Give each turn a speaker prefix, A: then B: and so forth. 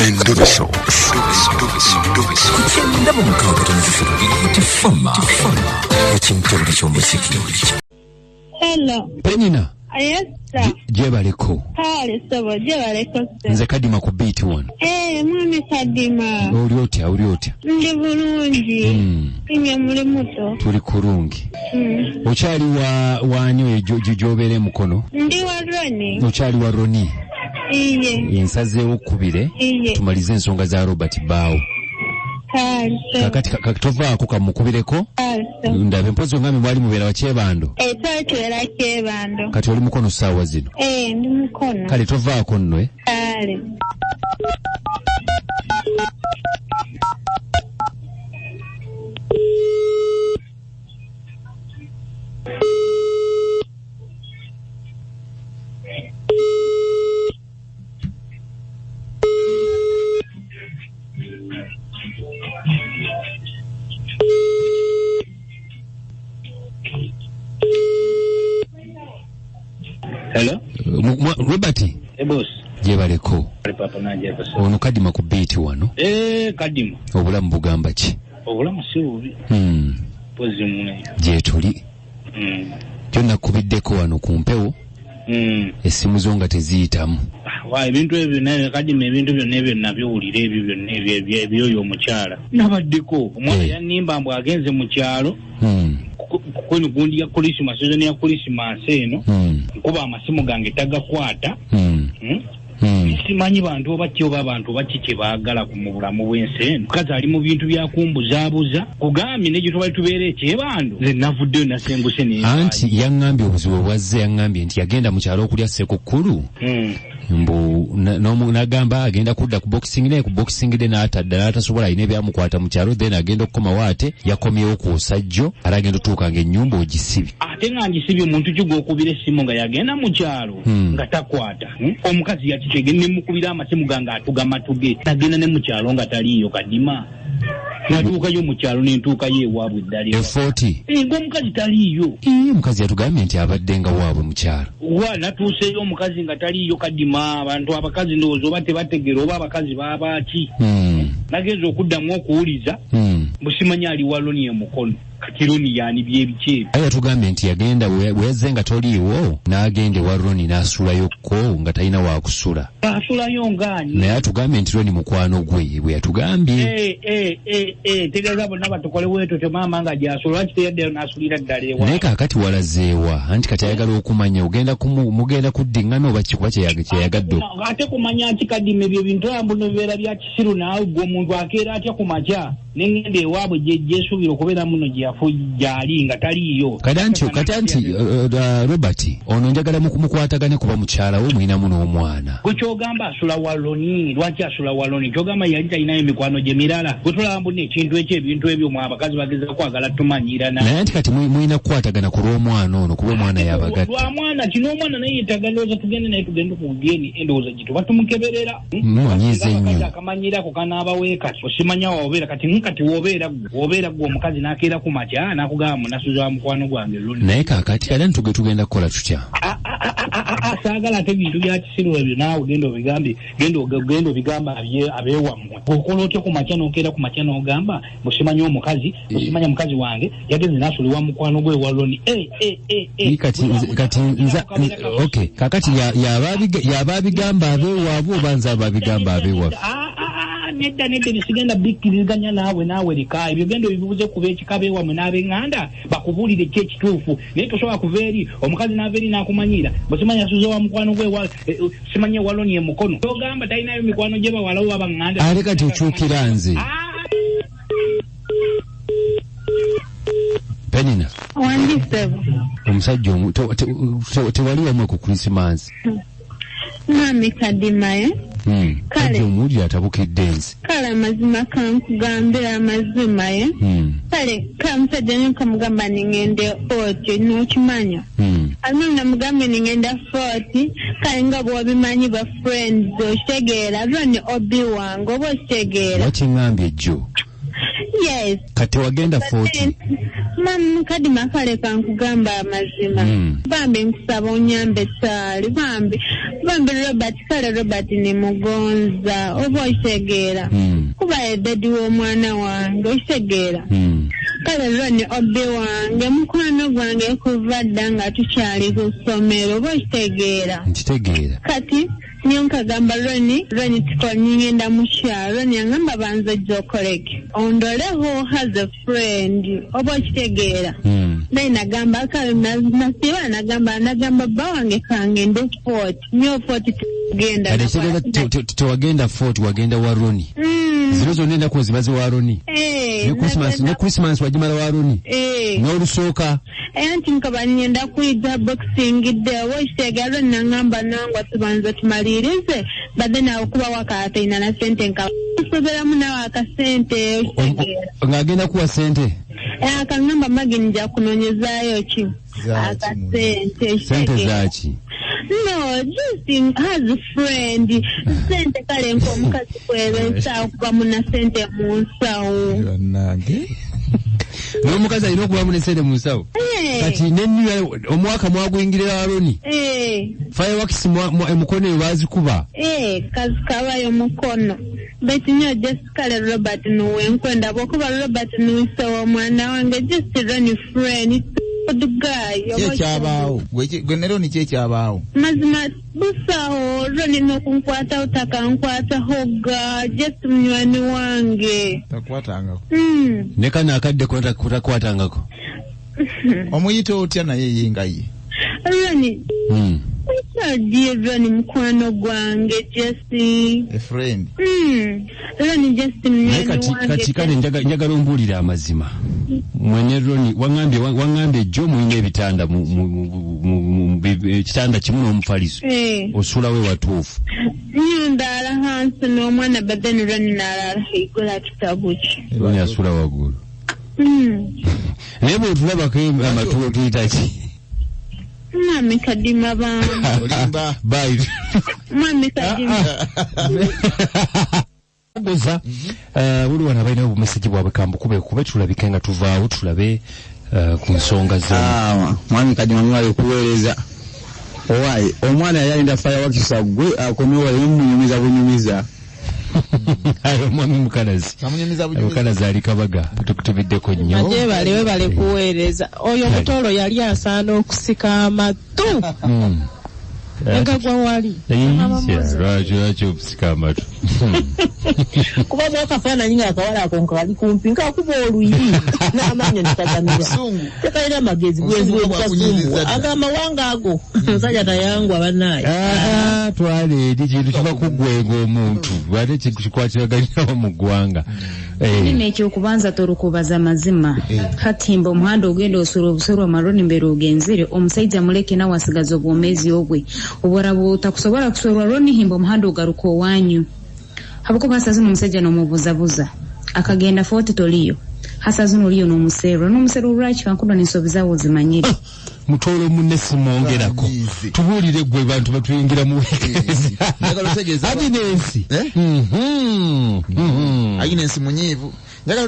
A: Endobeso.
B: Kugenda mu mukaaga tefama ekintu ky'omuziki.
C: Hello.
D: Penina.
C: Yes, sir.
D: Jebaleko.
C: Kale sabo, jebaleko sir.
D: Nze Kadima ku beat one.
C: Mwami Kadima.
D: Oli otya?
C: Ndi bulungi. Inye muli muto.
D: Tuli kurungi. Okyali wani oyo gy'obeera mukono?
C: Ndi wa Roni.
D: Okyali wa Roni?
C: Iye.
D: Ensazeewo kubire.
C: Iye.
D: Tumalize ensonga za Robert Bao.
C: Kale.
D: Kakati katovaako kamukubireko?
C: Kale.
D: Ndabe mpozi ongambe mwali mubeera wa Kyebando?
C: Twatwera Kyebando.
D: Kati oli mukono ssaawa zino?
C: Ndi mukono.
D: Kale tovaako nno
C: Kale.
E: Hello?
D: Robert?
E: Boss.
D: Jebaleko.
E: Papa nanje boss.
D: Ono Kadima ku beat wano.
E: Kadima.
D: Obulamu bugamba ki?
E: Obulamu si bubi. Pozi mune.
D: Gye tuli. Kyonna kubiddeko wano ku mpewo. Essimu zo nga teziyitamu.
E: Ebintu ebyo naye Kadima ebintu byonna ebyo nabyowulira ebyo byonna ebyoyo omukyala. Nabaddeko. Omwana yanimba mbu agenze mu kyalo. Kwenu gundi ya Christmas, season ya Christmas eno. Nkuba amasimu gange tagakwata. Simanyi bantu obaki oba abantu bakike baagala ku mubulamu bw'ensi eno. Mukazi ali mu bintu bya kumbuzaabuza. Kugambye ne gye tubali tubeera Ekyebando. Nze navuddeyo nasenguse ne.
D: Anti yaŋŋambye obuzibu obwazze yaŋŋambye nti yagenda mu kyalo okulya ssekukulu. Mbu n'agamba agenda kudda ku boxing naye ku boxing de n'atasobola alina ebyamukwata mu kyalo then agenda okukomawo ate yakomyewo ku osajjo ara agenda otuuka ng'ennyumba ogisibye.
E: Ate nga ngisibye omuntu kigw'okubira essimu nga yagenda mu kyalo nga takwata. Omukazi yakitege ne mukubira amasimu gange atugamatuge nagenda ne mu kyalo nga taliiyo Kadima. Natuukayo mu kyalo n'entuukayo ewaabwe eddali.
D: Efoti?
E: Ng'omukazi taliiyo.
D: Omukazi yatugambye nti abadde nga waabwe mu kyalo.
E: Natuuseyo omukazi nga taliiyo Kadima. Abantu abakazi ndowooza oba tebategeera oba abakazi babaaki. Nagenza okuddamu okuwuliza. Busimanyi ali wa Loni emukono. Kati Loni yani byebiki.
D: Aye yatugambye nti yagenda bwe yazze nga toliiwo n'agenda ewa Loni n'asulayokko nga talina waakusula.
E: Asulayo ngaani.
D: Naye atugambye nti Loni mukwano gwe bwe yatugambye.
E: Tegeeza bonna batukole bwetyo maama nga gy'asula lwaki teyaddeyo n'asulira ddala ewa.
D: Naye kaakati walazeewa anti kati ayagala okumanya mugenda kuddiŋŋana oba kikuba kyeyagadde.
E: Ate kumanya ki Kadima ebyo bintu ambu nebibeera bya kisiru naawe gwe omuntu akeera atya ku makya n'engenda ewaabwe gyesuubira okubeera muno gyali nga taliiyo.
D: Kati anti Robert ono njagala mukwatagane kuba mukyala we mwinamu n'omwana.
E: Gwe kyogamba asula wa Loni, lwaki asula wa Loni? Kyogamba yali talinayo emikwano gye mirala. Gwe tulaba mbu n'ekintu ekyo ebintu ebyo mu abakazi bageza kwagala tumanyirana.
D: Naye anti kati mwina kukwatagana ku lw'omwana ono kuba omwana yabagatta.
E: Lwa mwana kino omwana naye yeetaaga ndowooza tugende naye tugende ku bugeni endowooza gye tuba tumukeberera.
D: Mumanyiize nnyo.
E: Akamanyirako kanaabaweeka osimanya waobeera kati wobeera gwe omukazi n'akeera ku makya n'akugamba nasuza mukwano gwange Loni.
D: Naye kaakati kale tugenda kukola tutya?
E: Saagala ate bintu bya kisiru ebyo naawe genda obigamba abeewammwe. Okola otya ku makya n'okeera ku makya n'ogamba busimanya omukazi busimanya mukazi wange yagenze n'asuliwa mukwano gwe wa Loni. Kakati yaba abigamba abeewaabwe oba nze ababigamba abeewaffe? Nedda bisigenda bikkiriziganya naawe lika ebyo genda bibuuze kuba ekika beewammwe n'ab'eŋŋanda bakubuulire ki ekituufu. Naye tosobola kuva eri omukazi n'ava eri n'akumanyira busimanya asuze wa mukwano gwe simanye wa Loni emukono. Togamba talinayo mikwano gye bawala oba baŋŋanda.
D: Ale kati okyukira nze. Penina.
C: Wandisebo.
D: Omusajja tewali wamwe ku Christmas.
C: Mwami Kadima
D: kale omuli atabukidde nsi.
C: Kale amazima kankugambira amazima kale kamusajja nkamugamba ningende oti n'okimanya. Alina mugambe ningenda foti kale nga bw'obimanyi ba friends okitegeera Loni obi wange oba okitegeera.
D: Wakiŋŋambye jjo.
C: Yes.
D: Kati wagenda 40.
C: Kadima kale kankugamba amazima. Bambi nkusaba onyambe sali. Bambi Robert kale Robert ni mugonza. Oba oitegeera. Kuba ededi w'omwana wange oitegeera. Kale Roni obbe wange mukwano gwange kuva dda nga tukyali ku ssomero oba okitegeera.
D: Nkitegeera.
C: Kati niyo nkagamba Roni tikonyingenda mu kyalo. Roni yangamba banze jokoleke ondoleho has a friend oba okitegeera. Naye nagamba kale nasiba nagamba bba wange kangende Fort niyo Fort tugenda.
D: Kale tewagenda Fort wagenda wa Roni. Zino zonna ennaku zibaze wa Roni. Ne Christmas wagimala wa Roni. N'olusooka.
C: Anti nkaba nyenda kuyita boxing day oba Roni nangamba nangwa tubanza tumalirize badde nawe kuba wakaataina na sente nka kusoberamu nawe akasente.
D: Ng'agenda kuwa sente.
C: Akangamba magi nja kunoonyezaayo ki akasente.
D: Sente zaki?
C: No, just has a friend. Sente kale nk'omukazi kwebesa okuba muna sente mu nsawo.
D: N'omukazi alina okubamu ne sente mu nsawo. Kati omwaka mwaguyingirira Aroni. Fireworks emukono eyo baazikuba.
C: Kazi kabayo mukono. Beti nyo just kale Robert nuwenkwenda bwokuba Robert nuwisewo omwana wange just Roni friend.
A: Kyekyabawo gwe ne Roni kyekyabawo
C: mazima busawo Roni nokunkwata utakankwataho ga just munywani wange
A: takwatangako
D: ne kana akadde kutakwatangako
A: omuyita otya naye yengaye
C: Roni Roni mukwano gwange Jesse
A: a friend
C: Roni just munywani wange
D: kati kale njagala ombuulira amazima mwene Roni wangambye jjo muyina ebitanda mu kitanda kimu n'omufaliso osulawe watuufu
C: ndaala hansi n'omwana badeni Roni n'alaala igula kitabu ki
D: Roni asula waggulu naye bwetulabako amatuwo tuyita ki
C: Mwami Kadima
A: olimba
D: bayi
C: Mwami Kadima
D: Goza buli wana balina obumeseji bwabwe kube tulabike nga tuvaawo tulabe ku nsonga z'omu.
F: Mwami Kadima mwali kuweereza owaye omwana yalinda fireworks gwe akomewa yemunyumiza bunyumiza
D: ayo mwami mukalazi ali Kabaga tukutubiddeko nnyo
G: aje bale kuweereza oyo mutolo yali asaana okusika amatu Engagwa wali.
D: Lwaki obusika amatu.
G: Kuba bwakafaananyi ng'akawala ako nkali kumpi nkakuba oluyiri n'amaanyi nitagamira. Tekalina magezi gwezi bwekasumbu. Agamawanga ago nsajja tayangwa bannaye.
D: Twale eri kintu kiba kugwenga omuntu ate kikwatiraganirawo mu ggwanga.
H: Nina ekyokubanza tolukubaza mazima katimba omuhanda ogenda osula obusolo amaloni mbere ogenzire omusajja muleke nawe asigaza obwomezi obwe obwara butakusobola kusolwa loni himba omuhanda ogaruka owanyu habukuba asazino omusajja n'omubuzabuza akagenda Fort Toliyo hasazino liyo n'omusero olwaki kankuno n'ensobizawo zimanyire
D: mutolo munne simongerako tubuulire gwe bantu batuyingira mu
A: Agnes
D: Agnes
A: munyiivu